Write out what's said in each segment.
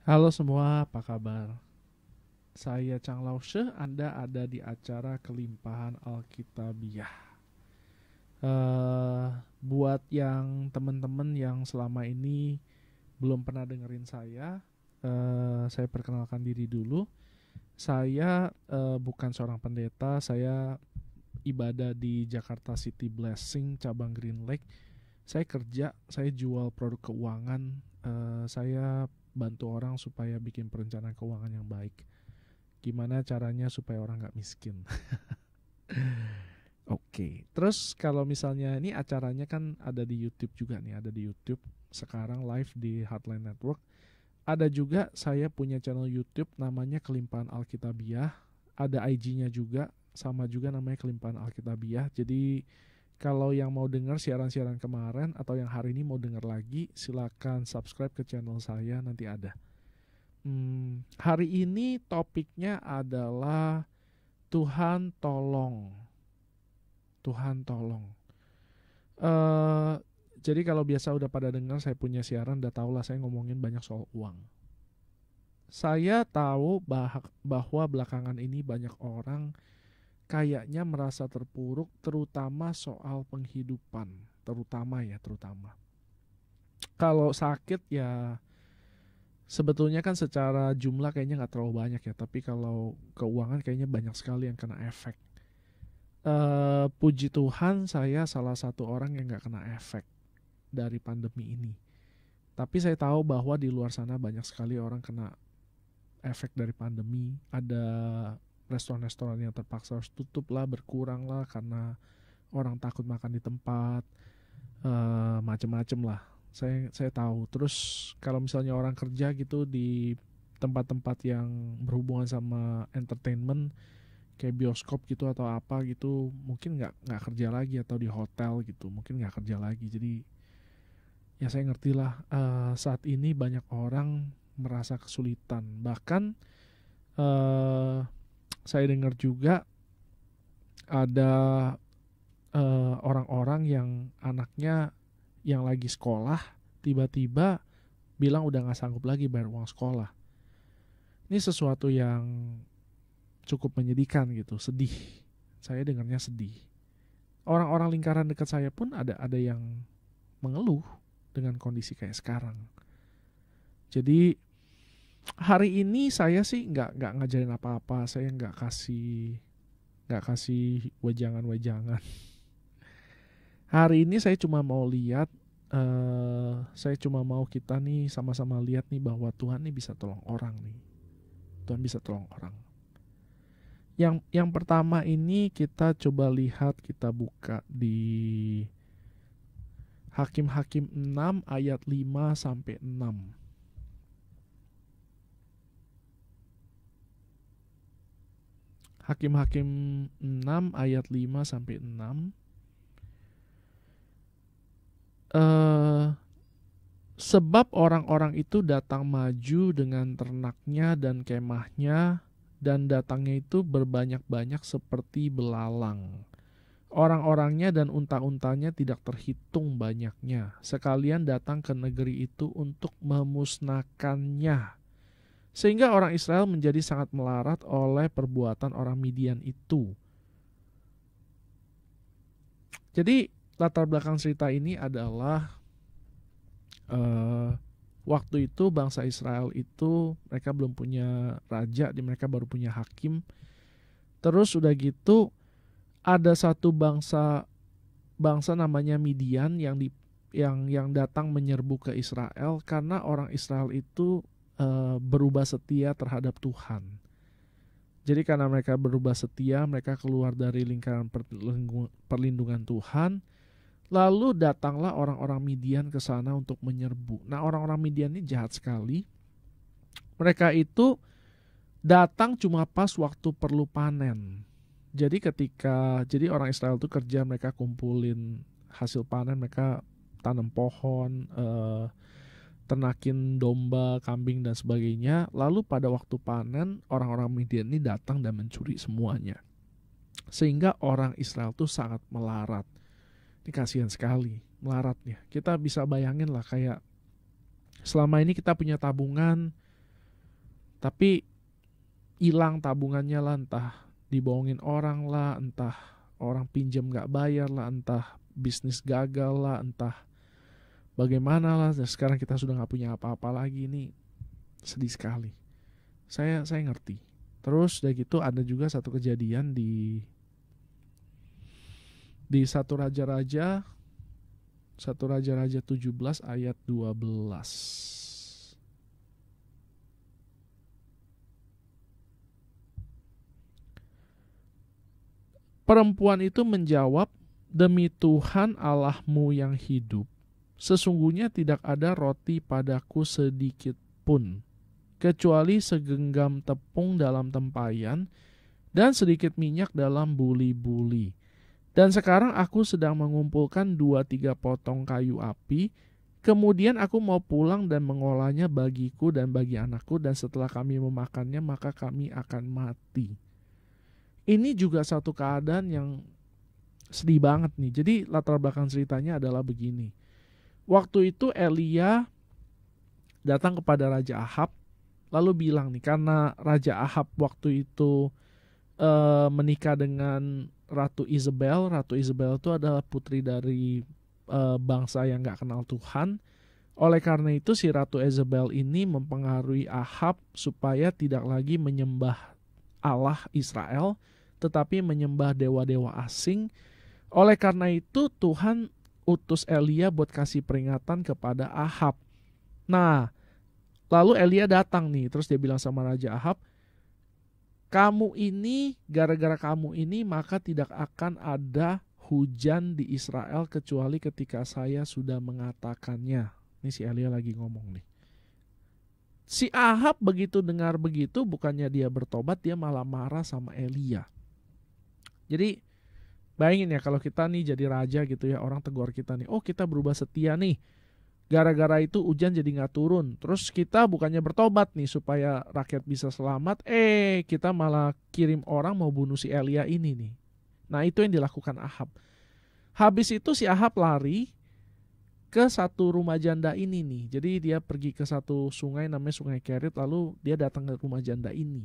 Halo semua, apa kabar? Saya Chang Lao She, Anda ada di acara Kelimpahan Alkitabiah. Buat yang teman-teman yang selama ini belum pernah dengerin saya perkenalkan diri dulu. Saya bukan seorang pendeta, saya ibadah di Jakarta City Blessing, cabang Green Lake. Saya kerja, saya jual produk keuangan, saya bantu orang supaya bikin perencanaan keuangan yang baik. Gimana caranya supaya orang nggak miskin. Oke, terus kalau misalnya ini acaranya kan ada di YouTube juga nih, ada di YouTube sekarang live di Heartline Network. Ada juga saya punya channel YouTube namanya Kelimpahan Alkitabiah, ada IG-nya juga, sama juga namanya Kelimpahan Alkitabiah. Jadi kalau yang mau dengar siaran-siaran kemarin atau yang hari ini mau dengar lagi, silakan subscribe ke channel saya, nanti ada. Hari ini topiknya adalah Tuhan tolong. Tuhan tolong. Eh jadi kalau biasa udah pada dengar saya punya siaran, udah tau lah saya ngomongin banyak soal uang. Saya tahu bahwa belakangan ini banyak orang kayaknya merasa terpuruk, terutama soal penghidupan. Terutama. Kalau sakit ya sebetulnya kan secara jumlah kayaknya nggak terlalu banyak ya, tapi kalau keuangan kayaknya banyak sekali yang kena efek. Puji Tuhan saya salah satu orang yang nggak kena efek dari pandemi ini. Tapi saya tahu bahwa di luar sana banyak sekali orang kena efek dari pandemi. Ada restoran-restoran yang terpaksa harus tutup lah, berkurang lah karena orang takut makan di tempat, macem-macem lah. Saya tahu. Terus kalau misalnya orang kerja gitu di tempat-tempat yang berhubungan sama entertainment kayak bioskop gitu atau apa gitu, mungkin nggak kerja lagi, atau di hotel gitu mungkin nggak kerja lagi. Jadi ya saya ngerti lah, saat ini banyak orang merasa kesulitan. Bahkan uh, saya dengar juga ada orang-orang yang anaknya yang lagi sekolah tiba-tiba bilang udah nggak sanggup lagi bayar uang sekolah. Ini sesuatu yang cukup menyedihkan gitu, sedih. Saya dengarnya sedih. Orang-orang lingkaran dekat saya pun ada yang mengeluh dengan kondisi kayak sekarang. Jadi hari ini saya sih nggak ngajarin apa-apa, saya nggak kasih wejangan-wejangan. Hari ini saya cuma mau lihat, saya cuma mau kita nih sama-sama lihat nih bahwa Tuhan nih bisa tolong orang nih. Tuhan bisa tolong orang. Yang pertama ini kita coba lihat, kita buka di Hakim-Hakim 6 ayat 5 sampai 6. Hakim-Hakim 6 ayat 5 sampai 6. Sebab orang-orang itu datang maju dengan ternaknya dan kemahnya, dan datangnya itu berbanyak-banyak seperti belalang. Orang-orangnya dan unta-untanya tidak terhitung banyaknya. Sekalian datang ke negeri itu untuk memusnahkannya. Sehingga orang Israel menjadi sangat melarat oleh perbuatan orang Midian itu. Jadi latar belakang cerita ini adalah waktu itu bangsa Israel itu mereka belum punya raja, mereka baru punya hakim. Terus udah gitu ada satu bangsa namanya Midian yang datang menyerbu ke Israel karena orang Israel itu berubah setia terhadap Tuhan. Jadi karena mereka berubah setia, mereka keluar dari lingkaran perlindungan Tuhan. Lalu datanglah orang-orang Midian ke sana untuk menyerbu. Nah, orang-orang Midian ini jahat sekali. Mereka itu datang cuma pas waktu perlu panen. Jadi orang Israel itu kerja, mereka kumpulin hasil panen, mereka tanam pohon, ternakin domba, kambing dan sebagainya. Lalu pada waktu panen, orang-orang Midian ini datang dan mencuri semuanya. Sehingga orang Israel tuh sangat melarat. Ini kasihan sekali melaratnya. Kita bisa bayangin lah, kayak selama ini kita punya tabungan, Tapi hilang tabungannya lah, entah dibohongin orang lah, entah orang pinjam gak bayar lah, entah bisnis gagal lah, entah bagaimana lah. Dan sekarang kita sudah gak punya apa-apa lagi. Ini sedih sekali. Saya ngerti. Terus udah gitu ada juga satu kejadian di satu Raja-Raja 17 ayat 12. Perempuan itu menjawab, "Demi Tuhan Allahmu yang hidup, sesungguhnya tidak ada roti padaku sedikit pun, kecuali segenggam tepung dalam tempayan dan sedikit minyak dalam buli-buli. Dan sekarang aku sedang mengumpulkan 2-3 potong kayu api, kemudian aku mau pulang dan mengolahnya bagiku dan bagi anakku, dan setelah kami memakannya maka kami akan mati." Ini juga satu keadaan yang sedih banget nih. Jadi latar belakang ceritanya adalah begini. Waktu itu Elia datang kepada Raja Ahab, lalu bilang nih, karena Raja Ahab waktu itu menikah dengan Ratu Isabel. Ratu Isabel itu adalah putri dari bangsa yang gak kenal Tuhan. Oleh karena itu si Ratu Isabel ini mempengaruhi Ahab supaya tidak lagi menyembah Allah Israel, tetapi menyembah dewa-dewa asing. Oleh karena itu Tuhan utus Elia buat kasih peringatan kepada Ahab. Nah, lalu Elia datang nih, terus dia bilang sama Raja Ahab, "Kamu ini, gara-gara kamu ini maka tidak akan ada hujan di Israel kecuali ketika saya sudah mengatakannya." Ini si Elia lagi ngomong nih. Si Ahab begitu dengar begitu, bukannya dia bertobat, dia malah marah sama Elia. Jadi bayangin ya kalau kita nih jadi raja gitu ya, orang tegur kita nih, "Oh kita berubah setia nih, gara-gara itu hujan jadi gak turun." Terus kita bukannya bertobat nih supaya rakyat bisa selamat, kita malah kirim orang mau bunuh si Elia ini nih. Nah itu yang dilakukan Ahab. Habis itu si Ahab lari ke satu rumah janda ini nih. Jadi dia pergi ke satu sungai namanya Sungai Kerit, lalu dia datang ke rumah janda ini.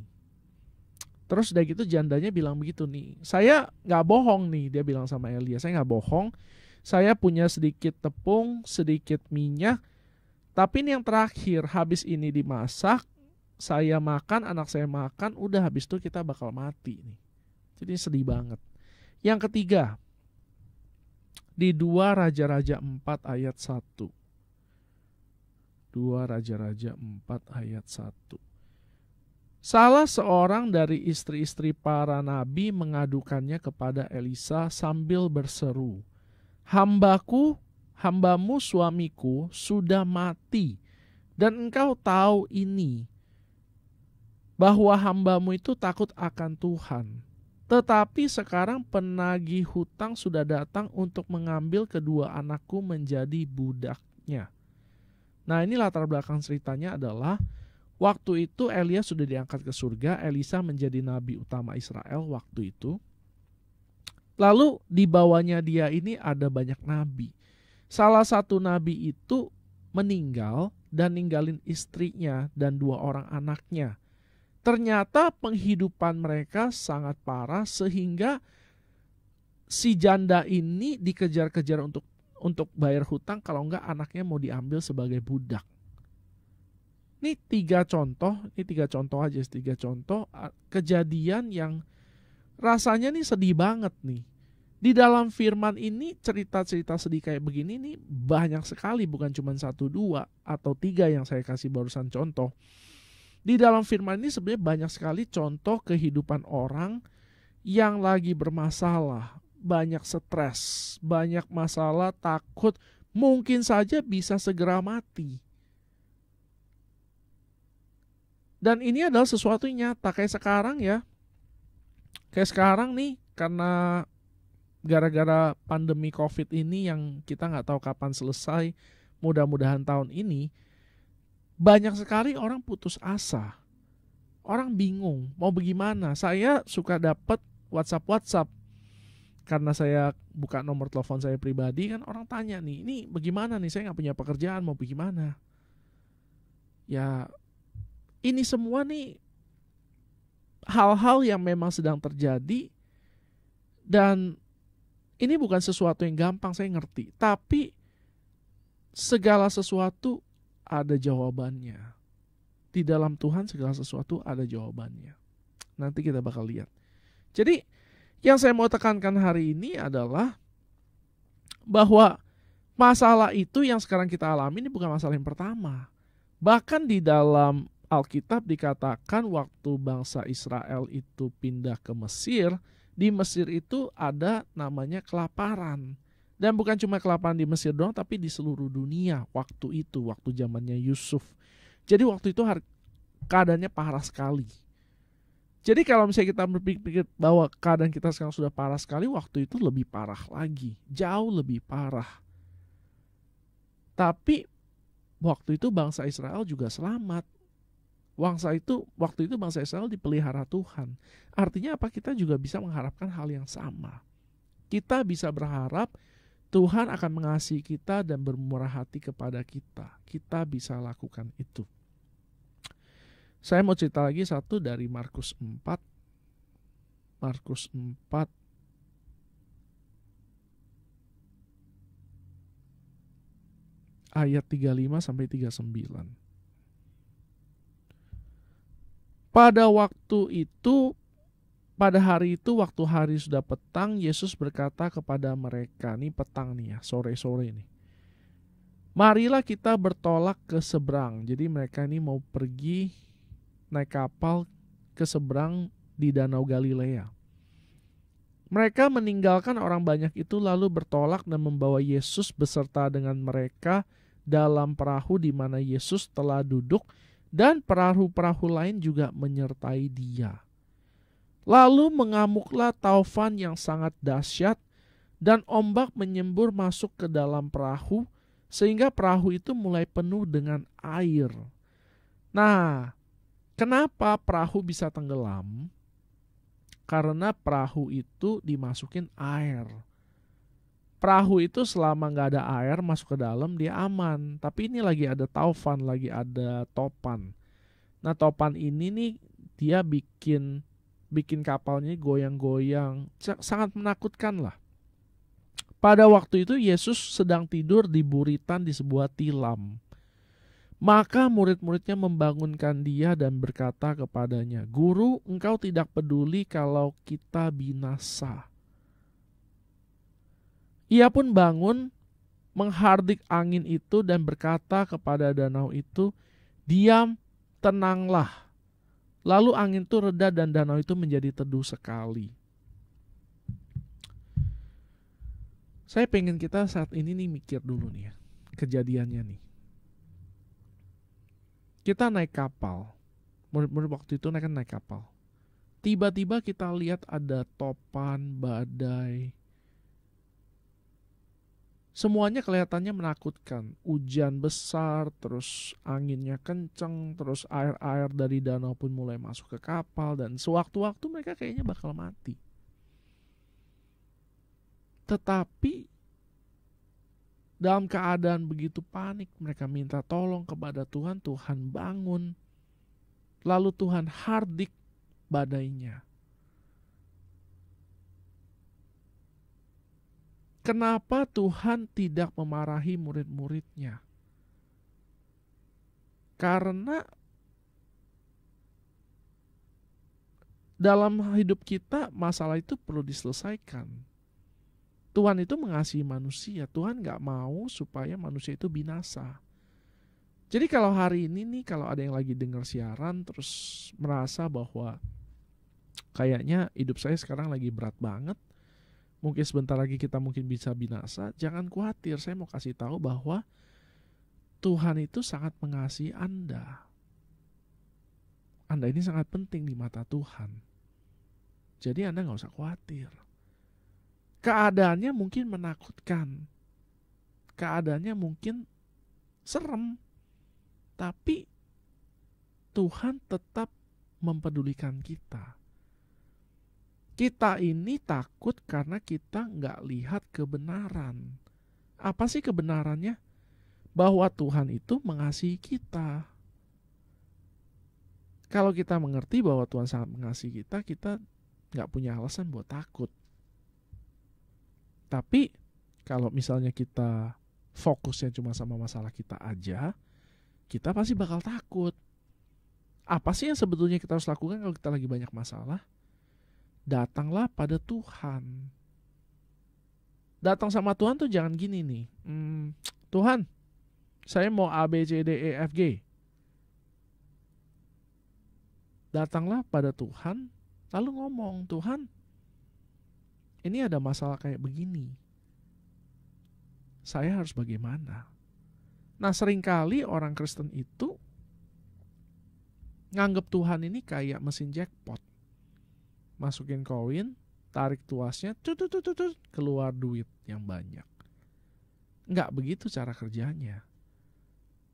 Terus udah gitu jandanya bilang begitu nih, "Saya gak bohong nih," dia bilang sama Elia, "saya gak bohong. Saya punya sedikit tepung, sedikit minyak, tapi ini yang terakhir, habis ini dimasak, saya makan, anak saya makan, udah habis itu kita bakal mati nih." Jadi sedih banget. Yang ketiga, di 2 Raja-Raja 4 ayat 1. 2 Raja-Raja 4 ayat 1. Salah seorang dari istri-istri para nabi mengadukannya kepada Elisa sambil berseru, "Hambamu suamiku sudah mati, dan engkau tahu ini, bahwa hambamu itu takut akan Tuhan. Tetapi sekarang penagih hutang sudah datang untuk mengambil kedua anakku menjadi budaknya." Nah ini latar belakang ceritanya adalah waktu itu Elia sudah diangkat ke surga, Elisa menjadi nabi utama Israel waktu itu. Lalu di bawahnya dia ini ada banyak nabi. Salah satu nabi itu meninggal dan ninggalin istrinya dan 2 orang anaknya. Ternyata penghidupan mereka sangat parah sehingga si janda ini dikejar-kejar untuk bayar hutang, kalau enggak anaknya mau diambil sebagai budak. Ini 3 contoh aja, 3 contoh kejadian yang rasanya nih sedih banget nih. Di dalam firman ini cerita-cerita sedih kayak begini nih banyak sekali, bukan cuma 1, 2, atau 3 yang saya kasih barusan contoh. Di dalam firman ini sebenarnya banyak sekali contoh kehidupan orang yang lagi bermasalah, banyak stres, banyak masalah, takut, mungkin saja bisa segera mati. Dan ini adalah sesuatu yang nyata. Kayak sekarang nih, karena gara-gara pandemi COVID ini yang kita nggak tahu kapan selesai, mudah-mudahan tahun ini, banyak sekali orang putus asa. Orang bingung mau bagaimana. Saya suka dapat WhatsApp, karena saya buka nomor telepon saya pribadi, kan orang tanya nih, "Ini bagaimana nih, saya nggak punya pekerjaan, mau bagaimana?" Ya ini semua nih hal-hal yang memang sedang terjadi, dan ini bukan sesuatu yang gampang, saya ngerti. Tapi segala sesuatu ada jawabannya. Di dalam Tuhan segala sesuatu ada jawabannya. Nanti kita bakal lihat. Jadi yang saya mau tekankan hari ini adalah bahwa masalah itu yang sekarang kita alami ini bukan masalah yang pertama. Bahkan di dalam Alkitab dikatakan waktu bangsa Israel itu pindah ke Mesir, di Mesir itu ada namanya kelaparan. Dan bukan cuma kelaparan di Mesir doang, tapi di seluruh dunia waktu itu, waktu zamannya Yusuf. Jadi waktu itu keadaannya parah sekali. Jadi kalau misalnya kita berpikir bahwa keadaan kita sekarang sudah parah sekali, waktu itu lebih parah lagi, jauh lebih parah. Tapi waktu itu bangsa Israel juga selamat. Waktu itu bangsa Israel dipelihara Tuhan. Artinya apa? Kita juga bisa mengharapkan hal yang sama. Kita bisa berharap Tuhan akan mengasihi kita dan bermurah hati kepada kita. Kita bisa lakukan itu. Saya mau cerita lagi satu dari Markus 4. Markus 4 ayat 35 sampai 39. Pada waktu itu, pada hari itu, waktu hari sudah petang, Yesus berkata kepada mereka, ini petang nih ya, sore-sore nih. Marilah kita bertolak ke seberang. Jadi mereka ini mau pergi naik kapal ke seberang di Danau Galilea. Mereka meninggalkan orang banyak itu lalu bertolak dan membawa Yesus beserta dengan mereka dalam perahu di mana Yesus telah duduk, dan perahu-perahu lain juga menyertai dia. Lalu mengamuklah taufan yang sangat dahsyat, dan ombak menyembur masuk ke dalam perahu, sehingga perahu itu mulai penuh dengan air. Nah, kenapa perahu bisa tenggelam? Karena perahu itu dimasukin air. Perahu itu selama nggak ada air masuk ke dalam dia aman. Tapi ini lagi ada taufan, lagi ada topan. Nah topan ini nih dia bikin kapalnya goyang-goyang. Sangat menakutkan lah. Pada waktu itu Yesus sedang tidur di buritan di sebuah tilam. Maka murid-muridnya membangunkan dia dan berkata kepadanya, "Guru, engkau tidak peduli kalau kita binasa." Ia pun bangun, menghardik angin itu dan berkata kepada danau itu, "Diam, tenanglah." Lalu angin itu reda dan danau itu menjadi teduh sekali. Saya pengen kita saat ini nih mikir dulu nih ya, kejadiannya nih. Kita naik kapal, murid-murid waktu itu naik kapal. Tiba-tiba kita lihat ada topan, badai. Semuanya kelihatannya menakutkan. Hujan besar, terus anginnya kenceng, terus air-air dari danau pun mulai masuk ke kapal, dan sewaktu-waktu mereka kayaknya bakal mati. Tetapi dalam keadaan begitu panik, mereka minta tolong kepada Tuhan. Tuhan bangun. Lalu Tuhan hardik badainya. Kenapa Tuhan tidak memarahi murid-muridnya? Karena dalam hidup kita masalah itu perlu diselesaikan. Tuhan itu mengasihi manusia. Tuhan gak mau supaya manusia itu binasa. Jadi kalau hari ini nih, kalau ada yang lagi dengar siaran terus merasa bahwa kayaknya hidup saya sekarang lagi berat banget, mungkin sebentar lagi kita mungkin bisa binasa, jangan khawatir. Saya mau kasih tahu bahwa Tuhan itu sangat mengasihi Anda. Anda ini sangat penting di mata Tuhan. Jadi Anda gak usah khawatir. Keadaannya mungkin menakutkan. Keadaannya mungkin serem. Tapi Tuhan tetap mempedulikan kita. Kita ini takut karena kita nggak lihat kebenaran. Apa sih kebenarannya? Bahwa Tuhan itu mengasihi kita. Kalau kita mengerti bahwa Tuhan sangat mengasihi kita, kita nggak punya alasan buat takut. Tapi kalau misalnya kita fokusnya cuma sama masalah kita aja, kita pasti bakal takut. Apa sih yang sebetulnya kita harus lakukan kalau kita lagi banyak masalah? Datanglah pada Tuhan. Datang sama Tuhan tuh jangan gini nih. Tuhan, saya mau A, B, C, D, E, F, G. Datanglah pada Tuhan, lalu ngomong, Tuhan, ini ada masalah kayak begini. Saya harus bagaimana? Nah, seringkali orang Kristen itu nganggep Tuhan ini kayak mesin jackpot. Masukin koin, tarik tuasnya, keluar duit yang banyak. Nggak begitu cara kerjanya.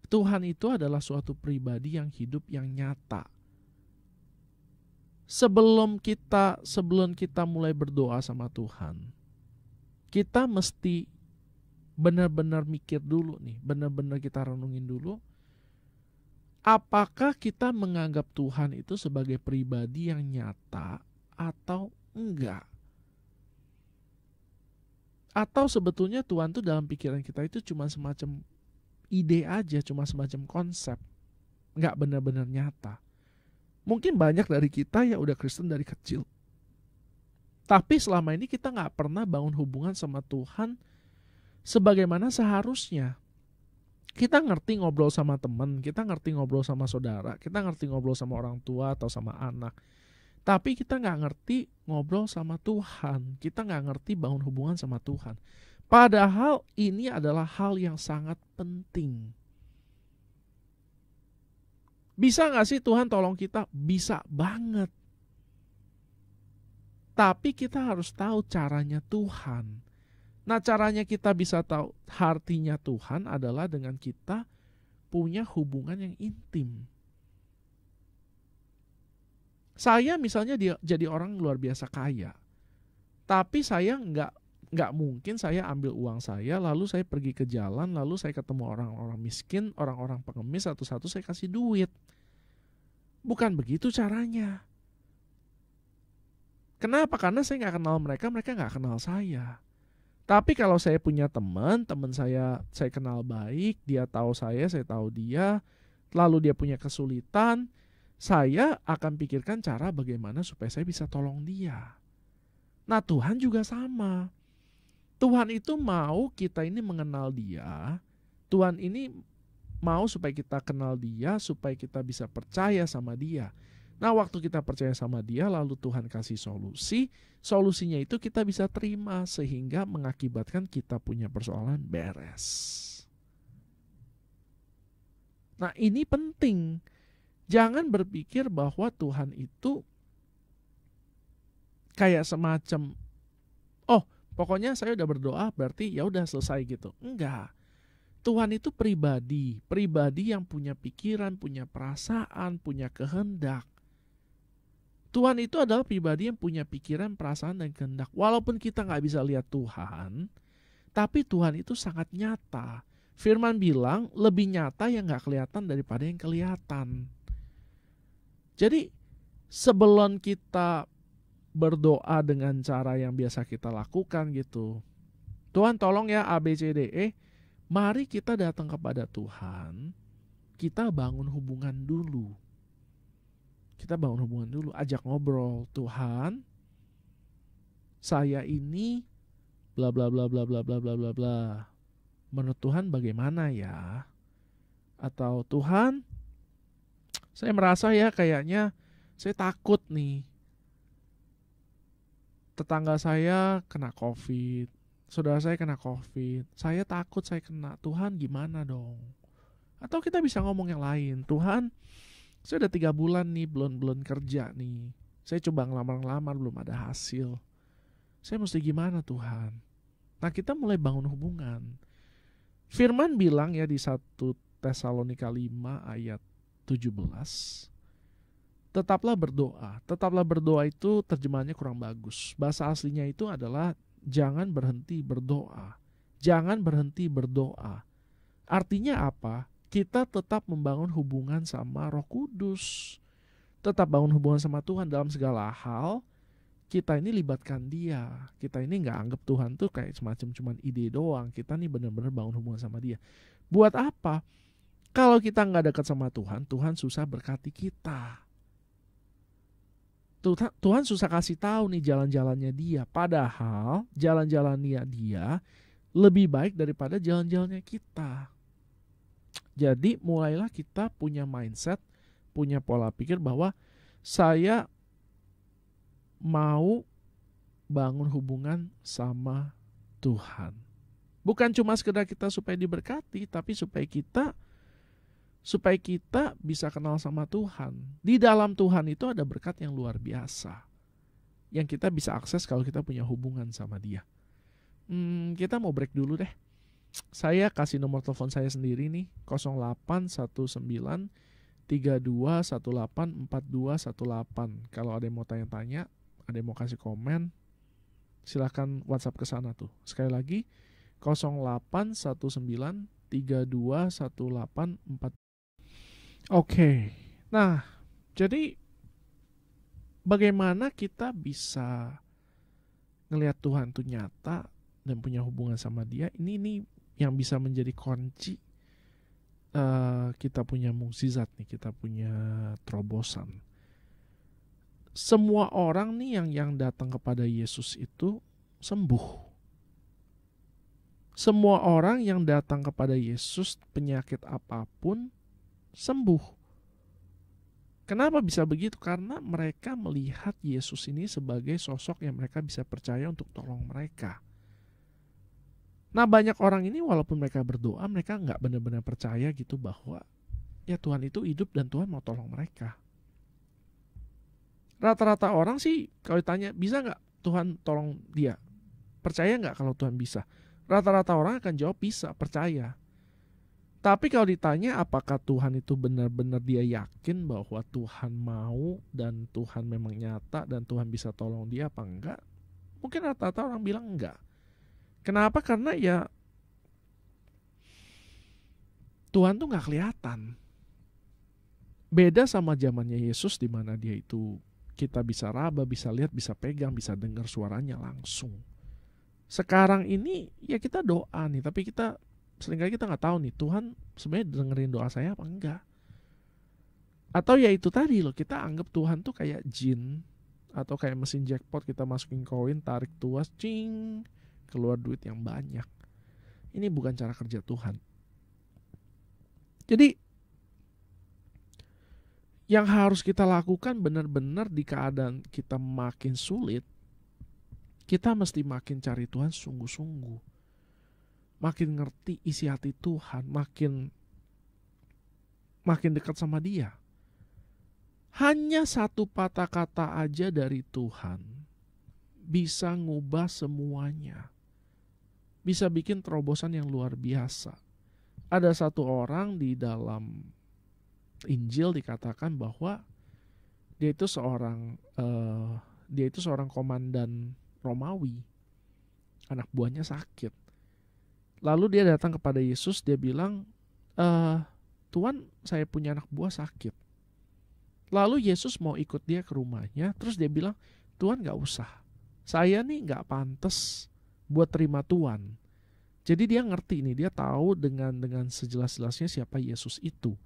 Tuhan itu adalah suatu pribadi yang hidup, yang nyata. Sebelum kita mulai berdoa sama Tuhan, kita mesti benar-benar mikir dulu nih, benar-benar kita renungin dulu, apakah kita menganggap Tuhan itu sebagai pribadi yang nyata atau enggak? Atau sebetulnya Tuhan tuh dalam pikiran kita itu cuma semacam ide aja, cuma semacam konsep, enggak benar-benar nyata. Mungkin banyak dari kita yang udah Kristen dari kecil, tapi selama ini kita nggak pernah bangun hubungan sama Tuhan sebagaimana seharusnya. Kita ngerti ngobrol sama teman, kita ngerti ngobrol sama saudara, kita ngerti ngobrol sama orang tua atau sama anak, tapi kita nggak ngerti ngobrol sama Tuhan. Kita nggak ngerti bangun hubungan sama Tuhan. Padahal ini adalah hal yang sangat penting. Bisa gak sih Tuhan tolong kita? Bisa banget. Tapi kita harus tahu caranya Tuhan. Nah, caranya kita bisa tahu artinya Tuhan adalah dengan kita punya hubungan yang intim. Saya misalnya jadi orang luar biasa kaya. Tapi saya nggak mungkin saya ambil uang saya, lalu saya pergi ke jalan, lalu saya ketemu orang-orang miskin, orang-orang pengemis, satu-satu saya kasih duit. Bukan begitu caranya. Kenapa? Karena saya nggak kenal mereka, mereka nggak kenal saya. Tapi kalau saya punya teman saya kenal baik, dia tahu saya tahu dia, lalu dia punya kesulitan, saya akan pikirkan cara bagaimana supaya saya bisa tolong dia. Nah, Tuhan juga sama. Tuhan itu mau kita ini mengenal dia. Tuhan ini mau supaya kita kenal dia, supaya kita bisa percaya sama dia. Nah, waktu kita percaya sama dia, lalu Tuhan kasih solusi. Solusinya itu kita bisa terima sehingga mengakibatkan kita punya persoalan beres. Nah, ini penting. Jangan berpikir bahwa Tuhan itu kayak semacam, oh, pokoknya saya udah berdoa berarti ya udah selesai gitu. Enggak. Tuhan itu pribadi yang punya pikiran, punya perasaan, punya kehendak. Tuhan itu adalah pribadi yang punya pikiran, perasaan, dan kehendak. Walaupun kita nggak bisa lihat Tuhan, tapi Tuhan itu sangat nyata. Firman bilang lebih nyata yang nggak kelihatan daripada yang kelihatan. Jadi sebelum kita berdoa dengan cara yang biasa kita lakukan gitu, Tuhan tolong ya A, B, C, D, E, mari kita datang kepada Tuhan, kita bangun hubungan dulu. Kita bangun hubungan dulu, ajak ngobrol, Tuhan, saya ini bla bla bla bla bla bla bla bla bla. Menurut Tuhan bagaimana ya? Atau Tuhan, saya merasa ya kayaknya saya takut nih. Tetangga saya kena COVID, saudara saya kena COVID, saya takut saya kena. Tuhan gimana dong? Atau kita bisa ngomong yang lain, Tuhan, saya udah 3 bulan nih belum kerja nih. Saya coba ngelamar belum ada hasil. Saya mesti gimana Tuhan? Nah, kita mulai bangun hubungan. Firman bilang ya di 1 Tesalonika 5 ayat 17. Tetaplah berdoa. Tetaplah berdoa itu terjemahannya kurang bagus. Bahasa aslinya itu adalah jangan berhenti berdoa. Jangan berhenti berdoa. Artinya apa? Kita tetap membangun hubungan sama Roh Kudus. tetap bangun hubungan sama Tuhan dalam segala hal. Kita ini libatkan dia. Kita ini nggak anggap Tuhan tuh kayak semacam cuman ide doang. Kita nih benar-benar bangun hubungan sama dia. Buat apa? Kalau kita nggak dekat sama Tuhan, Tuhan susah berkati kita. Tuhan susah kasih tahu nih jalan-jalannya dia. Padahal jalan-jalannya dia lebih baik daripada jalan-jalannya kita. Jadi mulailah kita punya mindset, punya pola pikir bahwa saya mau bangun hubungan sama Tuhan. Bukan cuma sekedar kita supaya diberkati, tapi supaya kita bisa kenal sama Tuhan. Di dalam Tuhan itu ada berkat yang luar biasa, yang kita bisa akses kalau kita punya hubungan sama dia. Kita mau break dulu deh. Saya kasih nomor telepon saya sendiri nih, 0819 3218 4218. Kalau ada yang mau tanya-tanya, ada yang mau kasih komen, silakan WhatsApp ke sana tuh. Sekali lagi 0819 3218 4. Oke. Nah, jadi bagaimana kita bisa ngelihat Tuhan itu nyata dan punya hubungan sama dia? Ini yang bisa menjadi kunci kita punya mukjizat nih, kita punya terobosan. Semua orang nih yang datang kepada Yesus itu sembuh. Semua orang yang datang kepada Yesus penyakit apapun sembuh. Kenapa bisa begitu? Karena mereka melihat Yesus ini sebagai sosok yang mereka bisa percaya untuk tolong mereka. Nah, banyak orang ini walaupun mereka berdoa, mereka nggak benar-benar percaya gitu bahwa ya Tuhan itu hidup dan Tuhan mau tolong mereka. Rata-rata orang sih kalau ditanya bisa nggak Tuhan tolong dia, percaya nggak kalau Tuhan bisa? Rata-rata orang akan jawab bisa, percaya. Tapi kalau ditanya apakah Tuhan itu benar-benar dia yakin bahwa Tuhan mau dan Tuhan memang nyata dan Tuhan bisa tolong dia apa enggak? Mungkin rata-rata orang bilang enggak. Kenapa? Karena ya Tuhan tuh nggak kelihatan. Beda sama zamannya Yesus di mana dia itu kita bisa raba, bisa lihat, bisa pegang, bisa dengar suaranya langsung. Sekarang ini ya kita doa nih, tapi kita seringkali kita nggak tahu nih Tuhan sebenarnya dengerin doa saya apa enggak. Atau ya itu tadi loh, kita anggap Tuhan tuh kayak jin atau kayak mesin jackpot, kita masukin koin, tarik tuas, cing, keluar duit yang banyak. Ini bukan cara kerja Tuhan. Jadi yang harus kita lakukan benar-benar di keadaan kita makin sulit, kita mesti makin cari Tuhan sungguh-sungguh. Makin ngerti isi hati Tuhan, makin dekat sama dia. Hanya satu patah kata aja dari Tuhan bisa ngubah semuanya. Bisa bikin terobosan yang luar biasa. Ada satu orang di dalam Injil dikatakan bahwa dia itu seorang komandan Romawi. Anak buahnya sakit. Lalu dia datang kepada Yesus, dia bilang, Tuhan, saya punya anak buah sakit. Lalu Yesus mau ikut dia ke rumahnya, terus dia bilang, Tuhan gak usah. Saya nih gak pantas buat terima Tuhan. Jadi dia ngerti nih, dia tahu dengan sejelas-jelasnya siapa Yesus itu.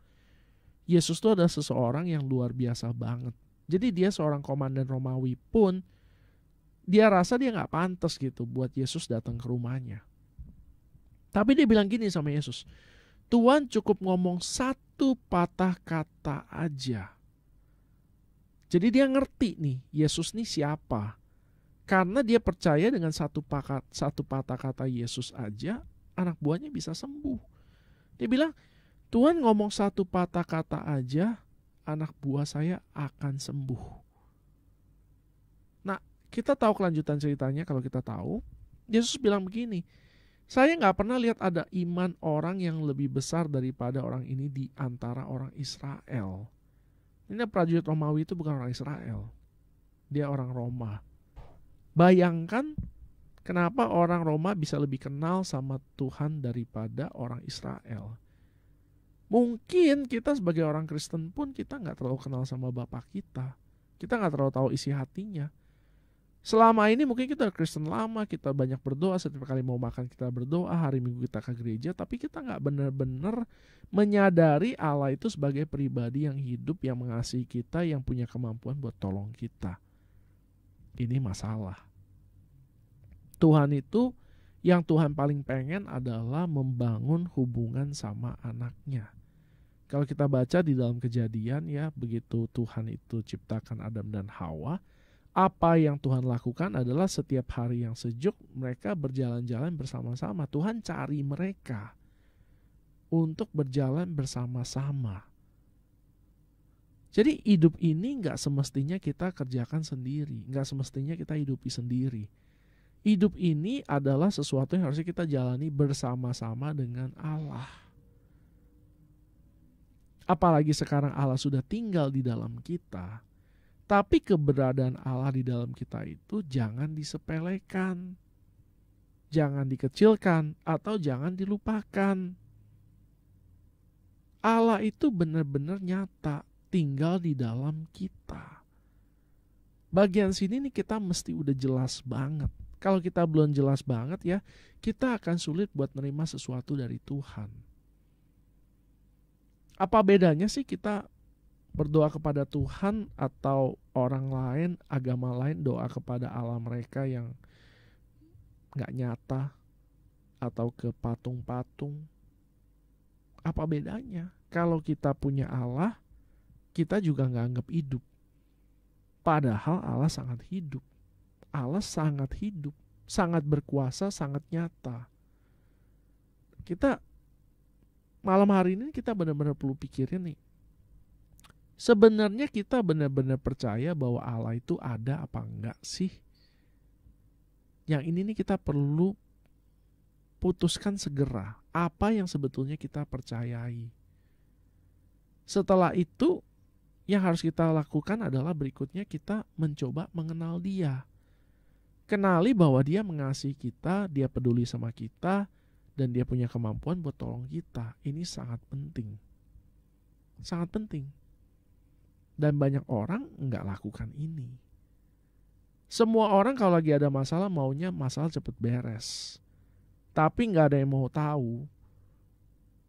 Yesus itu adalah seseorang yang luar biasa banget. Jadi dia seorang komandan Romawi pun, dia rasa dia gak pantas gitu buat Yesus datang ke rumahnya. Tapi dia bilang gini sama Yesus, Tuhan cukup ngomong satu patah kata aja. Jadi dia ngerti nih, Yesus nih siapa. Karena dia percaya dengan satu patah kata Yesus aja, anak buahnya bisa sembuh. Dia bilang, Tuhan ngomong satu patah kata aja, anak buah saya akan sembuh. Nah, kita tahu kelanjutan ceritanya. Kalau kita tahu, Yesus bilang begini, saya gak pernah lihat ada iman orang yang lebih besar daripada orang ini di antara orang Israel. Ini prajurit Romawi itu bukan orang Israel. Dia orang Roma. Bayangkan kenapa orang Roma bisa lebih kenal sama Tuhan daripada orang Israel. Mungkin kita sebagai orang Kristen pun kita nggak terlalu kenal sama Bapa kita. Kita nggak terlalu tahu isi hatinya. Selama ini mungkin kita Kristen lama, kita banyak berdoa, setiap kali mau makan kita berdoa, hari Minggu kita ke gereja, tapi kita nggak benar-benar menyadari Allah itu sebagai pribadi yang hidup, yang mengasihi kita, yang punya kemampuan buat tolong kita. Ini masalah. Tuhan itu, yang Tuhan paling pengen adalah membangun hubungan sama anaknya. Kalau kita baca di dalam Kejadian ya, begitu Tuhan itu ciptakan Adam dan Hawa, apa yang Tuhan lakukan adalah setiap hari yang sejuk mereka berjalan-jalan bersama-sama. Tuhan cari mereka untuk berjalan bersama-sama. Jadi hidup ini gak semestinya kita kerjakan sendiri, gak semestinya kita hidupi sendiri. Hidup ini adalah sesuatu yang harusnya kita jalani bersama-sama dengan Allah. Apalagi sekarang Allah sudah tinggal di dalam kita. Tapi keberadaan Allah di dalam kita itu jangan disepelekan, jangan dikecilkan, atau jangan dilupakan. Allah itu benar-benar nyata, tinggal di dalam kita. Bagian sini nih kita mesti udah jelas banget. Kalau kita belum jelas banget ya, kita akan sulit buat nerima sesuatu dari Tuhan. Apa bedanya sih kita berdoa kepada Tuhan atau orang lain, agama lain doa kepada Allah mereka yang gak nyata atau ke patung-patung? Apa bedanya? Kalau kita punya Allah, kita juga gak anggap hidup. Padahal Allah sangat hidup. Allah sangat hidup, sangat berkuasa, sangat nyata. Kita malam hari ini kita benar-benar perlu pikirin nih. Sebenarnya kita benar-benar percaya bahwa Allah itu ada apa enggak sih? Yang ini nih kita perlu putuskan segera. Apa yang sebetulnya kita percayai. Setelah itu, yang harus kita lakukan adalah berikutnya kita mencoba mengenal Dia. Kenali bahwa Dia mengasihi kita, Dia peduli sama kita, dan Dia punya kemampuan buat tolong kita. Ini sangat penting. Sangat penting. Dan banyak orang nggak lakukan ini. Semua orang kalau lagi ada masalah maunya masalah cepet beres. Tapi nggak ada yang mau tahu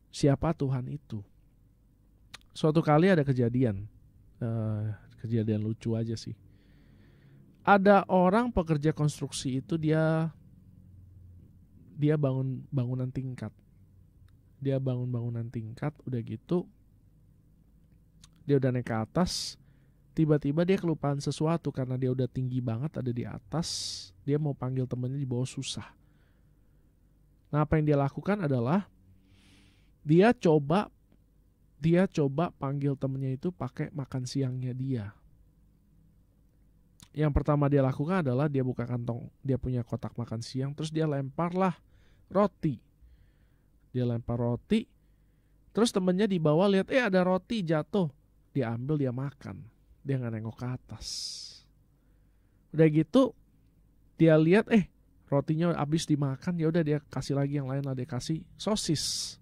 siapa Tuhan itu. Suatu kali ada kejadian lucu aja sih. Ada orang pekerja konstruksi itu dia bangun bangunan tingkat. Dia bangun bangunan tingkat, udah gitu dia udah naik ke atas, tiba-tiba dia kelupaan sesuatu karena dia udah tinggi banget ada di atas. Dia mau panggil temennya di bawah susah. Nah, apa yang dia lakukan adalah dia coba panggil temennya itu pakai makan siangnya dia. Yang pertama dia lakukan adalah dia buka kantong, dia punya kotak makan siang, terus dia lemparlah roti. Dia lempar roti, terus temennya di bawah lihat ada roti jatuh. Dia ambil, dia makan. Dia gak nengok ke atas. Udah gitu dia lihat rotinya habis dimakan, ya udah dia kasih lagi yang lain lah, dia kasih sosis.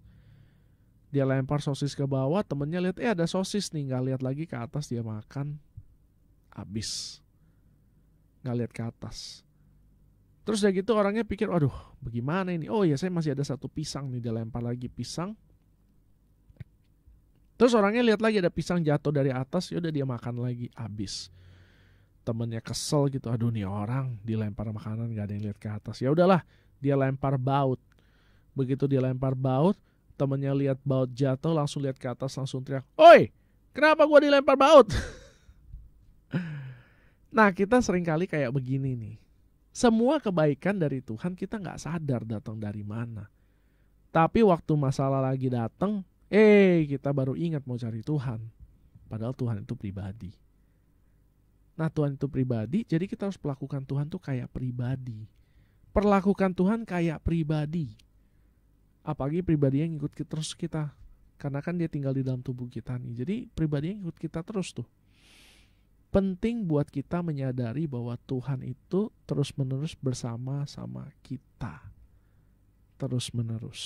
Dia lempar sosis ke bawah, temennya lihat ada sosis nih, gak lihat lagi ke atas, dia makan habis. Gak lihat ke atas. Terus udah gitu orangnya pikir, aduh bagaimana ini? Oh ya, saya masih ada satu pisang nih, dia lempar lagi pisang. Terus orangnya lihat lagi ada pisang jatuh dari atas, yaudah dia makan lagi, habis. Temennya kesel gitu, aduh nih orang dilempar makanan gak ada yang lihat ke atas. Ya udahlah, dia lempar baut. Begitu dia lempar baut, temennya lihat baut jatuh, langsung lihat ke atas, langsung teriak, "Oi, kenapa gua dilempar baut?" Nah, kita seringkali kayak begini nih. Semua kebaikan dari Tuhan kita gak sadar datang dari mana. Tapi waktu masalah lagi datang, kita baru ingat mau cari Tuhan. Padahal Tuhan itu pribadi. Nah, Tuhan itu pribadi, jadi kita harus perlakukan Tuhan tuh kayak pribadi. Perlakukan Tuhan kayak pribadi. Apalagi pribadi yang ikut terus kita. Karena kan dia tinggal di dalam tubuh kita nih. Jadi pribadi yang ikut kita terus tuh. Penting buat kita menyadari bahwa Tuhan itu terus-menerus bersama-sama kita. Terus-menerus.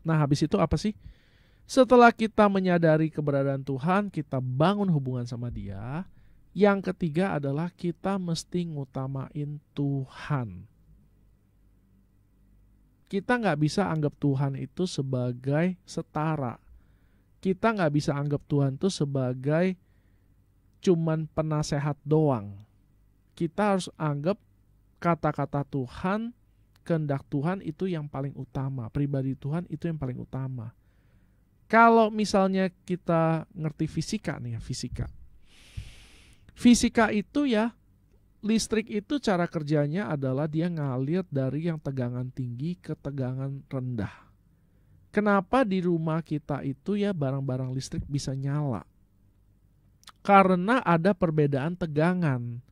Nah, habis itu apa sih? Setelah kita menyadari keberadaan Tuhan, kita bangun hubungan sama Dia. Yang ketiga adalah kita mesti ngutamain Tuhan. Kita nggak bisa anggap Tuhan itu sebagai setara. Kita nggak bisa anggap Tuhan itu sebagai cuman penasehat doang. Kita harus anggap kata-kata Tuhan, kehendak Tuhan itu yang paling utama. Pribadi Tuhan itu yang paling utama. Kalau misalnya kita ngerti fisika nih ya, fisika. Fisika itu ya, listrik itu cara kerjanya adalah dia ngalir dari yang tegangan tinggi ke tegangan rendah. Kenapa di rumah kita itu ya barang-barang listrik bisa nyala? Karena ada perbedaan tegangan.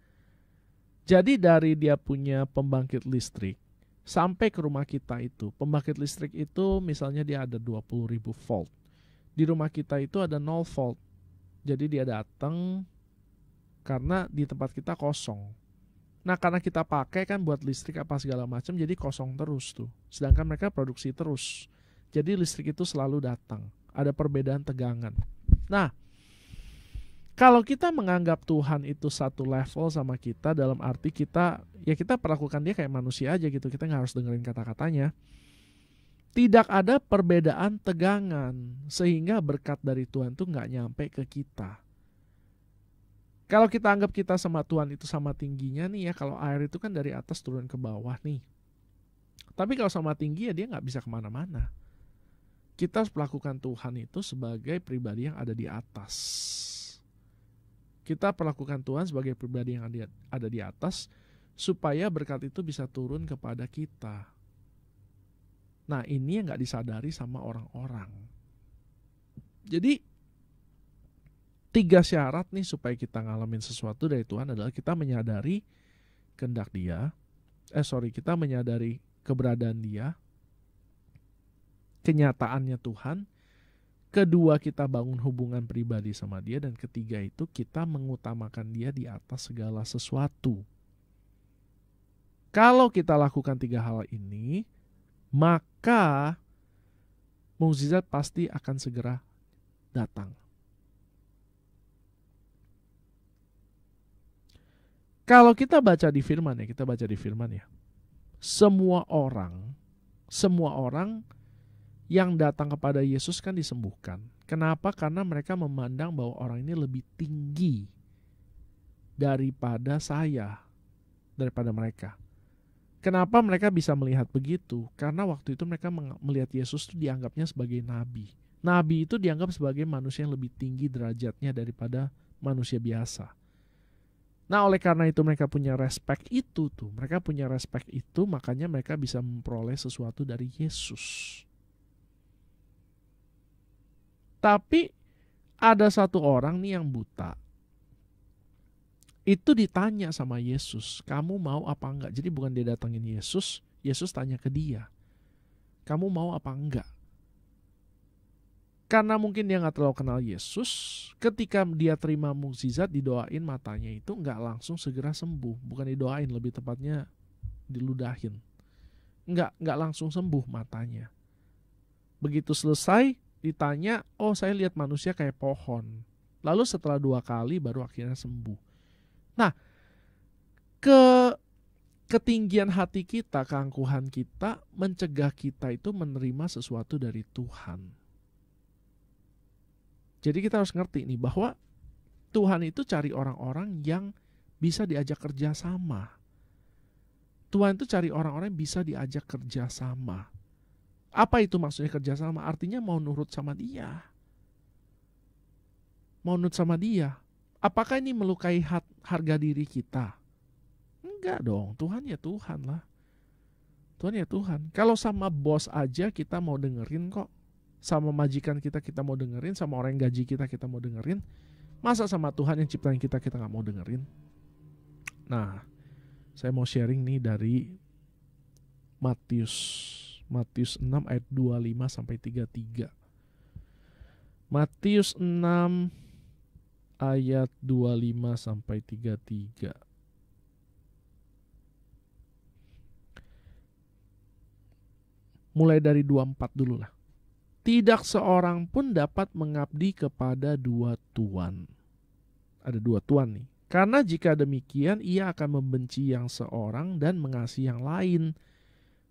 Jadi dari dia punya pembangkit listrik sampai ke rumah kita itu, pembangkit listrik itu misalnya dia ada 20.000 volt. Di rumah kita itu ada 0 volt. Jadi dia datang karena di tempat kita kosong. Nah, karena kita pakai kan buat listrik apa segala macam, jadi kosong terus tuh. Sedangkan mereka produksi terus. Jadi listrik itu selalu datang. Ada perbedaan tegangan. Nah, kalau kita menganggap Tuhan itu satu level sama kita, dalam arti kita perlakukan dia kayak manusia aja gitu. Kita nggak harus dengerin kata-katanya. Tidak ada perbedaan tegangan, sehingga berkat dari Tuhan itu nggak nyampe ke kita. Kalau kita anggap kita sama Tuhan itu sama tingginya nih ya, kalau air itu kan dari atas turun ke bawah nih. Tapi kalau sama tinggi ya dia nggak bisa kemana-mana. Kita harus perlakukan Tuhan itu sebagai pribadi yang ada di atas. Kita perlakukan Tuhan sebagai pribadi yang ada di atas, supaya berkat itu bisa turun kepada kita. Nah, ini yang gak disadari sama orang-orang. Jadi 3 syarat nih supaya kita ngalamin sesuatu dari Tuhan adalah kita menyadari kehendak Dia. Kita menyadari keberadaan Dia, kenyataannya Tuhan. Kedua, kita bangun hubungan pribadi sama Dia. Dan ketiga itu kita mengutamakan Dia di atas segala sesuatu. Kalau kita lakukan 3 hal ini, maka mukjizat pasti akan segera datang. Kalau kita baca di firman ya, semua orang yang datang kepada Yesus kan disembuhkan. Kenapa? Karena mereka memandang bahwa orang ini lebih tinggi daripada mereka. Kenapa mereka bisa melihat begitu? Karena waktu itu mereka melihat Yesus itu dianggapnya sebagai nabi. Nabi itu dianggap sebagai manusia yang lebih tinggi derajatnya daripada manusia biasa. Nah, oleh karena itu mereka punya respect itu tuh. Mereka punya respect itu, makanya mereka bisa memperoleh sesuatu dari Yesus. Tapi ada satu orang nih yang buta. Itu ditanya sama Yesus, kamu mau apa enggak? Jadi bukan dia datangin Yesus, Yesus tanya ke dia, kamu mau apa enggak? Karena mungkin dia gak terlalu kenal Yesus, ketika dia terima mukjizat, didoain matanya itu gak langsung segera sembuh. Bukan didoain, lebih tepatnya diludahin. Gak langsung sembuh matanya. Begitu selesai, ditanya, oh saya lihat manusia kayak pohon. Lalu setelah 2 kali baru akhirnya sembuh. Nah, ketinggian hati kita, keangkuhan kita mencegah kita itu menerima sesuatu dari Tuhan. Jadi kita harus ngerti nih bahwa Tuhan itu cari orang-orang yang bisa diajak kerja sama. Tuhan itu cari orang-orang yang bisa diajak kerja sama. Apa itu maksudnya kerja sama? Artinya mau nurut sama Dia. Mau nurut sama Dia. Apakah ini melukai harga diri kita? Enggak dong, Tuhan ya Tuhan lah. Tuhan ya Tuhan. Kalau sama bos aja kita mau dengerin kok. Sama majikan kita mau dengerin. Sama orang yang gaji kita mau dengerin. Masa sama Tuhan yang ciptain kita gak mau dengerin? Nah, saya mau sharing nih dari Matius 6 ayat 25 sampai 33. Matius 6 ayat 25 sampai 33. Mulai dari 24 dulu lah. tidak seorang pun dapat mengabdi kepada dua tuan. Ada dua tuan nih. Karena jika demikian, ia akan membenci yang seorang dan mengasihi yang lain.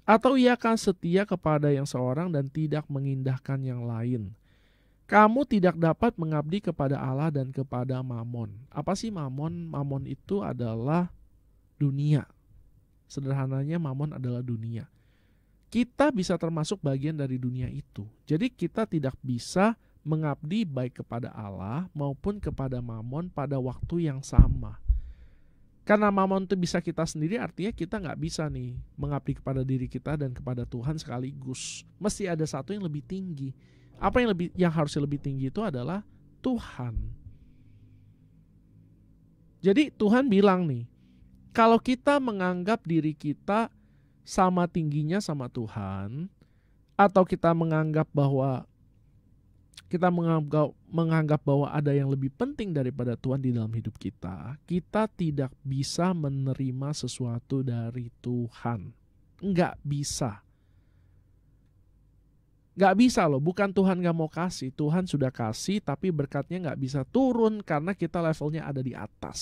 Atau ia akan setia kepada yang seorang dan tidak mengindahkan yang lain. Kamu tidak dapat mengabdi kepada Allah dan kepada Mamon. Apa sih Mamon? Mamon itu adalah dunia. Sederhananya Mamon adalah dunia. Kita bisa termasuk bagian dari dunia itu. Jadi kita tidak bisa mengabdi baik kepada Allah maupun kepada Mamon pada waktu yang sama. Karena Mamon itu bisa kita sendiri, artinya kita nggak bisa nih mengabdi kepada diri kita dan kepada Tuhan sekaligus. Mesti ada satu yang lebih tinggi. Apa yang harusnya lebih tinggi itu adalah Tuhan. Jadi Tuhan bilang nih, kalau kita menganggap diri kita sama tingginya sama Tuhan, atau kita menganggap bahwa ada yang lebih penting daripada Tuhan di dalam hidup kita, kita tidak bisa menerima sesuatu dari Tuhan. Nggak bisa. Nggak bisa loh, bukan Tuhan nggak mau kasih. Tuhan sudah kasih, tapi berkatnya nggak bisa turun karena kita levelnya ada di atas.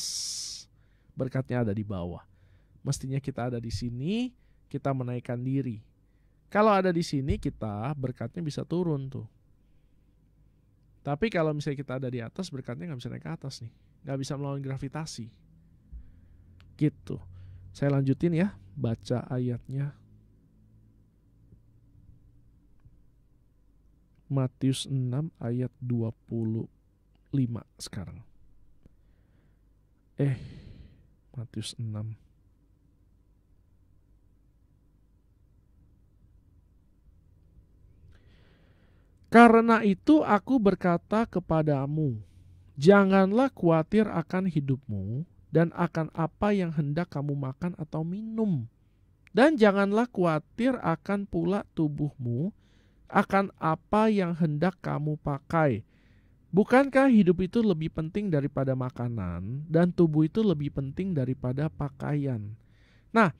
Berkatnya ada di bawah. Mestinya kita ada di sini, kita menaikkan diri. Kalau ada di sini, kita berkatnya bisa turun tuh. Tapi kalau misalnya kita ada di atas, berkatnya nggak bisa naik ke atas nih. Nggak bisa melawan gravitasi. Gitu. Saya lanjutin ya, baca ayatnya. Matius 6 ayat 25 sekarang. Matius 6. Karena itu aku berkata kepadamu, janganlah khawatir akan hidupmu dan akan apa yang hendak kamu makan atau minum. Dan janganlah khawatir akan pula tubuhmu, akan apa yang hendak kamu pakai. Bukankah hidup itu lebih penting daripada makanan dan tubuh itu lebih penting daripada pakaian? Nah,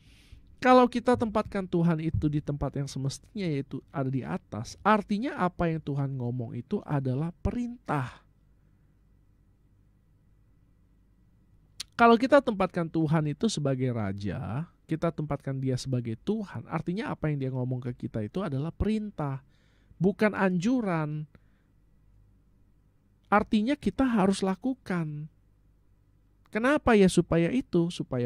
kalau kita tempatkan Tuhan itu di tempat yang semestinya, yaitu ada di atas, artinya apa yang Tuhan ngomong itu adalah perintah. Kalau kita tempatkan Tuhan itu sebagai raja, kita tempatkan dia sebagai Tuhan, artinya apa yang dia ngomong ke kita itu adalah perintah, bukan anjuran. Artinya kita harus lakukan. Kenapa ya? Supaya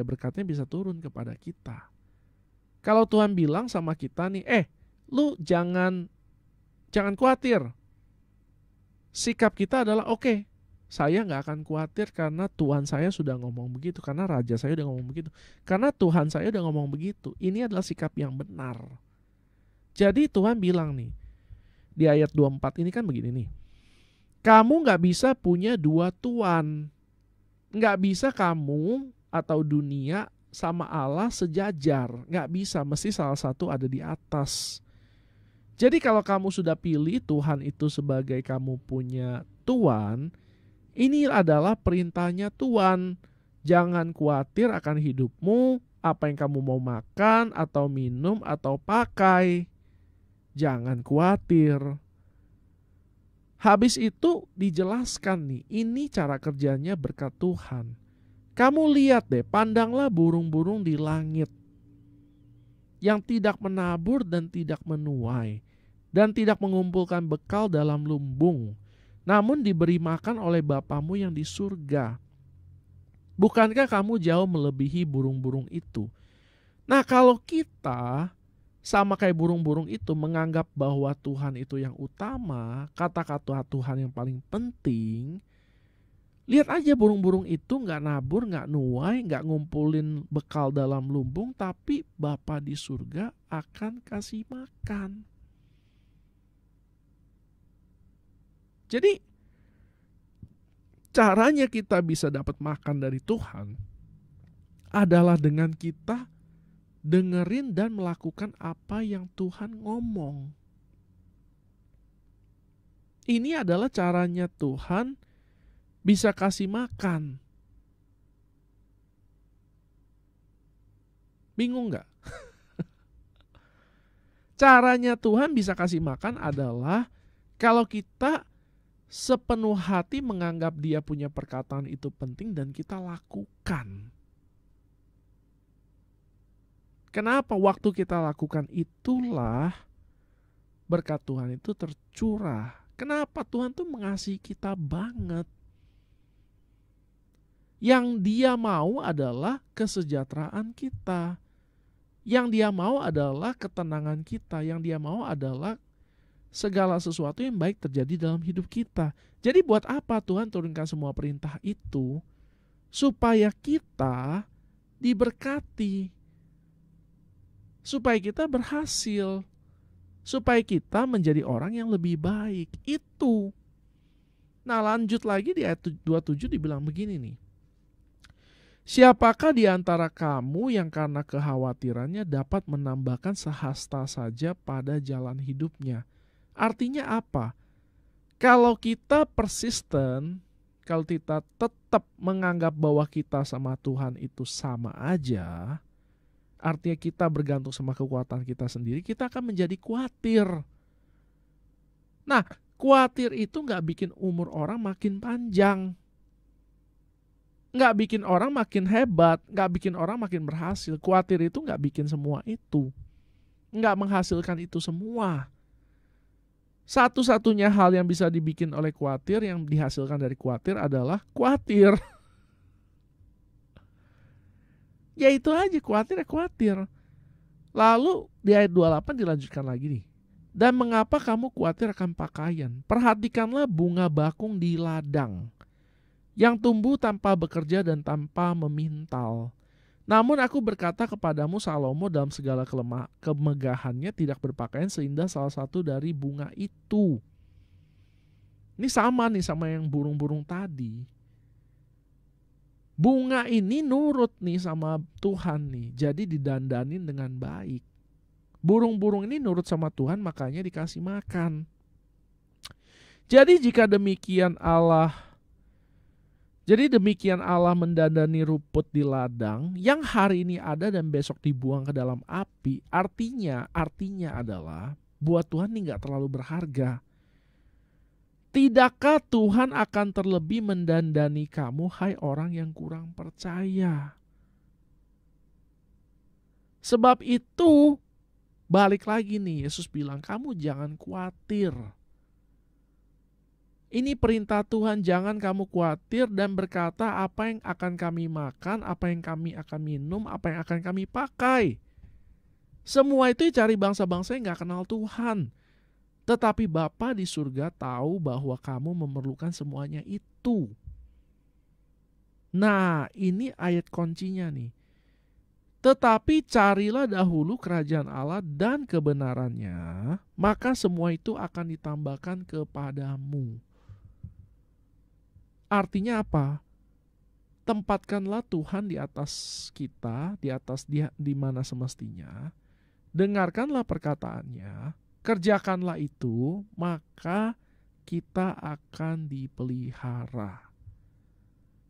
berkatnya bisa turun kepada kita. Kalau Tuhan bilang sama kita nih, lu jangan khawatir. Sikap kita adalah oke, saya gak akan khawatir karena Tuhan saya sudah ngomong begitu, karena Raja saya udah ngomong begitu, karena Tuhan saya udah ngomong begitu. Ini adalah sikap yang benar. Jadi Tuhan bilang nih, di ayat 24 ini kan begini nih, kamu gak bisa punya dua tuan. Gak bisa kamu atau dunia sama Allah sejajar, nggak bisa, mesti salah satu ada di atas. Jadi kalau kamu sudah pilih Tuhan itu sebagai kamu punya Tuhan, ini adalah perintahnya Tuhan. Jangan khawatir akan hidupmu, apa yang kamu mau makan atau minum atau pakai. Jangan khawatir. Habis itu dijelaskan nih, ini cara kerjanya berkat Tuhan. Kamu lihat deh, pandanglah burung-burung di langit yang tidak menabur dan tidak menuai dan tidak mengumpulkan bekal dalam lumbung, namun diberi makan oleh Bapamu yang di surga. Bukankah kamu jauh melebihi burung-burung itu? Nah, kalau kita sama kayak burung-burung itu menganggap bahwa Tuhan itu yang utama, kata-kata Tuhan yang paling penting, lihat aja burung-burung itu gak nabur, gak nuai, gak ngumpulin bekal dalam lumbung, tapi Bapa di surga akan kasih makan. Jadi caranya kita bisa dapat makan dari Tuhan adalah dengan kita dengerin dan melakukan apa yang Tuhan ngomong. Ini adalah caranya Tuhan bisa kasih makan. Bingung gak? Caranya Tuhan bisa kasih makan adalah Kalau kita sepenuh hati menganggap dia punya perkataan itu penting dan kita lakukan. Kenapa? Waktu kita lakukan itulah berkat Tuhan itu tercurah. Kenapa? Tuhan tuh mengasihi kita banget. Yang dia mau adalah kesejahteraan kita. Yang dia mau adalah ketenangan kita. Yang dia mau adalah segala sesuatu yang baik terjadi dalam hidup kita. Jadi buat apa Tuhan turunkan semua perintah itu? Supaya kita diberkati. Supaya kita berhasil. Supaya kita menjadi orang yang lebih baik. Itu. Nah, lanjut lagi di ayat 27 dibilang begini nih. Siapakah di antara kamu yang karena kekhawatirannya dapat menambahkan sehasta saja pada jalan hidupnya? Artinya apa? Kalau kita persisten, kalau kita tetap menganggap bahwa kita sama Tuhan itu sama aja, artinya kita bergantung sama kekuatan kita sendiri, kita akan menjadi khawatir. Nah, khawatir itu gak bikin umur orang makin panjang. Gak bikin orang makin hebat, gak bikin orang makin berhasil. Khawatir itu gak bikin semua itu. Gak menghasilkan itu semua. Satu-satunya hal yang bisa dibikin oleh khawatir, yang dihasilkan dari khawatir adalah khawatir. Ya itu aja, khawatir ya khawatir. Lalu di ayat 28 dilanjutkan lagi nih. Dan mengapa kamu khawatir akan pakaian? Perhatikanlah bunga bakung di ladang, yang tumbuh tanpa bekerja dan tanpa memintal. Namun aku berkata kepadamu, Salomo dalam segala kemegahannya tidak berpakaian seindah salah satu dari bunga itu. Ini sama nih sama yang burung-burung tadi. Bunga ini nurut nih sama Tuhan nih, jadi didandanin dengan baik. Burung-burung ini nurut sama Tuhan, makanya dikasih makan. Jadi demikian Allah mendandani rumput di ladang yang hari ini ada dan besok dibuang ke dalam api. Artinya adalah buat Tuhan ini gak terlalu berharga. Tidakkah Tuhan akan terlebih mendandani kamu, hai orang yang kurang percaya? Sebab itu, balik lagi nih, Yesus bilang, kamu jangan khawatir. Ini perintah Tuhan, jangan kamu khawatir dan berkata apa yang akan kami makan, apa yang kami akan minum, apa yang akan kami pakai. Semua itu cari bangsa-bangsa yang gak kenal Tuhan. Tetapi Bapa di surga tahu bahwa kamu memerlukan semuanya itu. Nah, ini ayat kuncinya nih. Tetapi carilah dahulu kerajaan Allah dan kebenarannya, maka semua itu akan ditambahkan kepadamu. Artinya apa? Tempatkanlah Tuhan di atas kita, di atas dia di mana semestinya. Dengarkanlah perkataannya, kerjakanlah itu, maka kita akan dipelihara.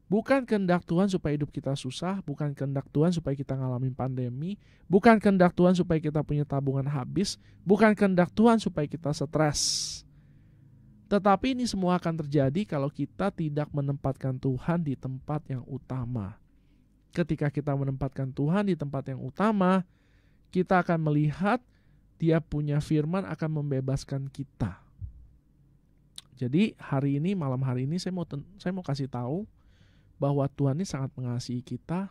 Bukan kehendak Tuhan supaya hidup kita susah, bukan kehendak Tuhan supaya kita ngalamin pandemi, bukan kehendak Tuhan supaya kita punya tabungan habis, bukan kehendak Tuhan supaya kita stres. Tetapi ini semua akan terjadi kalau kita tidak menempatkan Tuhan di tempat yang utama. Ketika kita menempatkan Tuhan di tempat yang utama, kita akan melihat Dia punya firman akan membebaskan kita. Jadi malam hari ini saya mau kasih tahu bahwa Tuhan ini sangat mengasihi kita,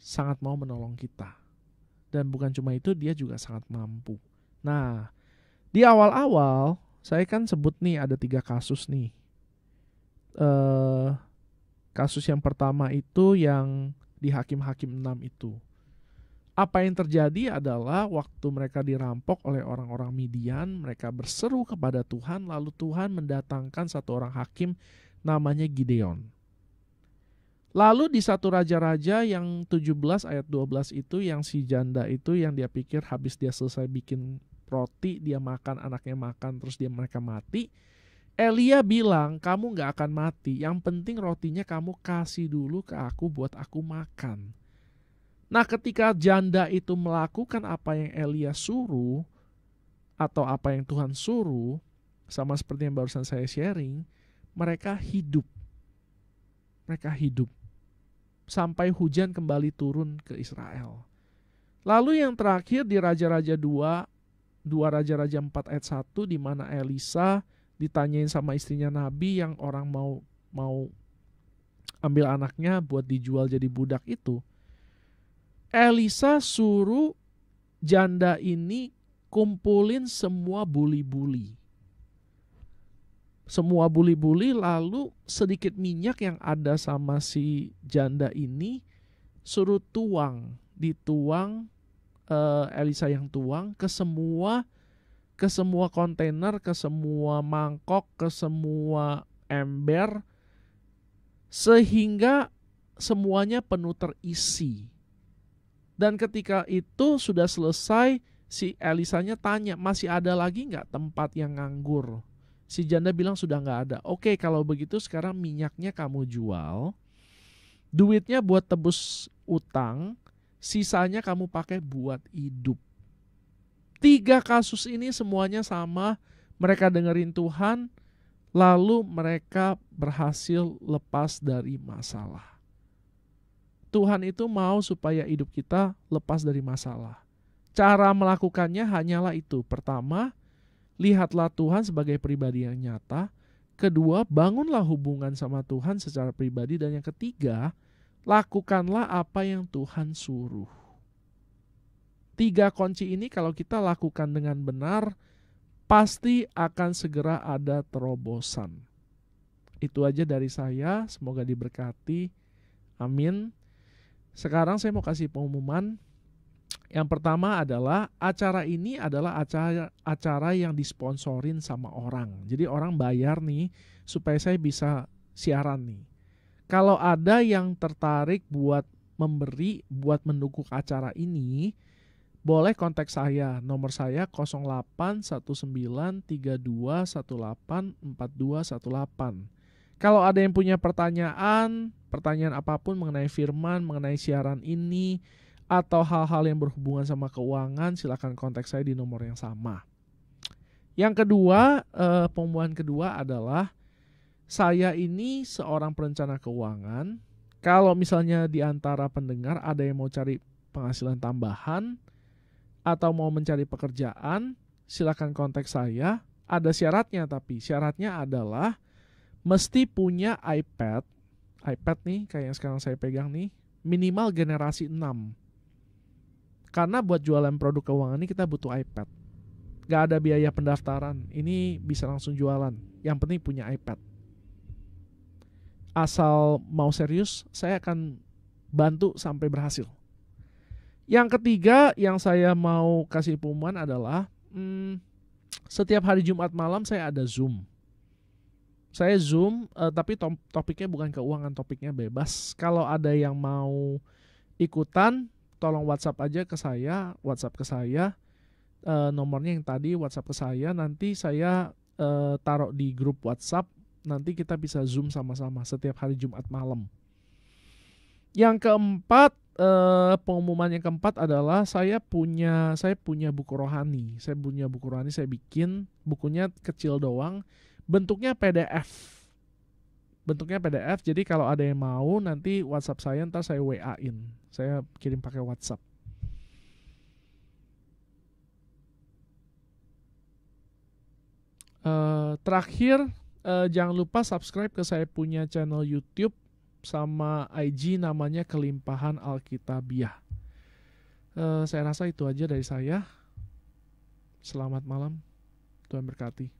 sangat mau menolong kita. Dan bukan cuma itu, Dia juga sangat mampu. Nah, di awal-awal saya kan sebut nih ada 3 kasus nih. Kasus yang pertama itu yang di Hakim-Hakim 6 itu. Apa yang terjadi adalah waktu mereka dirampok oleh orang-orang Midian, mereka berseru kepada Tuhan, lalu Tuhan mendatangkan satu orang hakim namanya Gideon. Lalu di 1 Raja-Raja yang 17 ayat 12 itu, yang si janda itu yang dia pikir habis dia selesai bikin roti, dia makan, anaknya makan, terus mereka mati. Elia bilang, kamu gak akan mati, yang penting rotinya kamu kasih dulu ke aku buat aku makan. Nah, ketika janda itu melakukan apa yang Elia suruh, atau apa yang Tuhan suruh, sama seperti yang barusan saya sharing, mereka hidup. Mereka hidup. Sampai hujan kembali turun ke Israel. Lalu yang terakhir di Raja-Raja 2 Raja-Raja 4 ayat 1, di mana Elisa ditanyain sama istrinya Nabi yang orang mau ambil anaknya buat dijual jadi budak itu. Elisa suruh janda ini kumpulin semua buli-buli. Semua buli-buli, lalu sedikit minyak yang ada sama si janda ini suruh dituang, Elisa yang tuang ke semua kontainer, ke semua mangkok, ke semua ember, sehingga semuanya penuh terisi. Dan ketika itu sudah selesai, si Elisanya tanya, masih ada lagi nggak tempat yang nganggur? Si janda bilang sudah nggak ada. Oke, kalau begitu sekarang minyaknya kamu jual, duitnya buat tebus utang, sisanya kamu pakai buat hidup. 3 kasus ini semuanya sama, mereka dengerin Tuhan, lalu mereka berhasil lepas dari masalah. Tuhan itu mau supaya hidup kita lepas dari masalah. Cara melakukannya hanyalah itu. Pertama, lihatlah Tuhan sebagai pribadi yang nyata. Kedua, bangunlah hubungan sama Tuhan secara pribadi. Dan yang ketiga, lakukanlah apa yang Tuhan suruh. 3 kunci ini kalau kita lakukan dengan benar, pasti akan segera ada terobosan. Itu aja dari saya, semoga diberkati. Amin. Sekarang saya mau kasih pengumuman. Yang pertama adalah acara ini adalah acara yang disponsorin sama orang. Jadi orang bayar nih supaya saya bisa siaran nih. Kalau ada yang tertarik buat memberi, buat mendukung acara ini, boleh kontak saya. Nomor saya 081932184218. Kalau ada yang punya pertanyaan apapun mengenai firman, mengenai siaran ini, atau hal-hal yang berhubungan sama keuangan, silakan kontak saya di nomor yang sama. Yang kedua, pengumuman kedua adalah saya ini seorang perencana keuangan. Kalau misalnya di antara pendengar ada yang mau cari penghasilan tambahan atau mau mencari pekerjaan, silakan kontak saya. Ada syaratnya, tapi syaratnya adalah mesti punya iPad nih kayak yang sekarang saya pegang nih, minimal generasi 6. Karena buat jualan produk keuangan ini kita butuh iPad. Gak ada biaya pendaftaran. Ini bisa langsung jualan. Yang penting punya iPad. Asal mau serius, saya akan bantu sampai berhasil. Yang ketiga yang saya mau kasih pengumuman adalah setiap hari Jumat malam saya ada Zoom. Saya Zoom, tapi topiknya bukan keuangan, topiknya bebas. Kalau ada yang mau ikutan, tolong WhatsApp aja ke saya, nomornya yang tadi WhatsApp ke saya, nanti saya taruh di grup WhatsApp, nanti kita bisa Zoom sama-sama setiap hari Jumat malam. Yang keempat, pengumuman yang keempat adalah saya punya buku rohani. Saya bikin bukunya kecil doang, bentuknya PDF. Jadi kalau ada yang mau nanti WhatsApp saya, ntar saya WA-in. Saya kirim pakai WhatsApp. Terakhir, jangan lupa subscribe ke saya punya channel YouTube sama IG namanya Kelimpahan Alkitabiah. Saya rasa itu aja dari saya. Selamat malam. Tuhan berkati.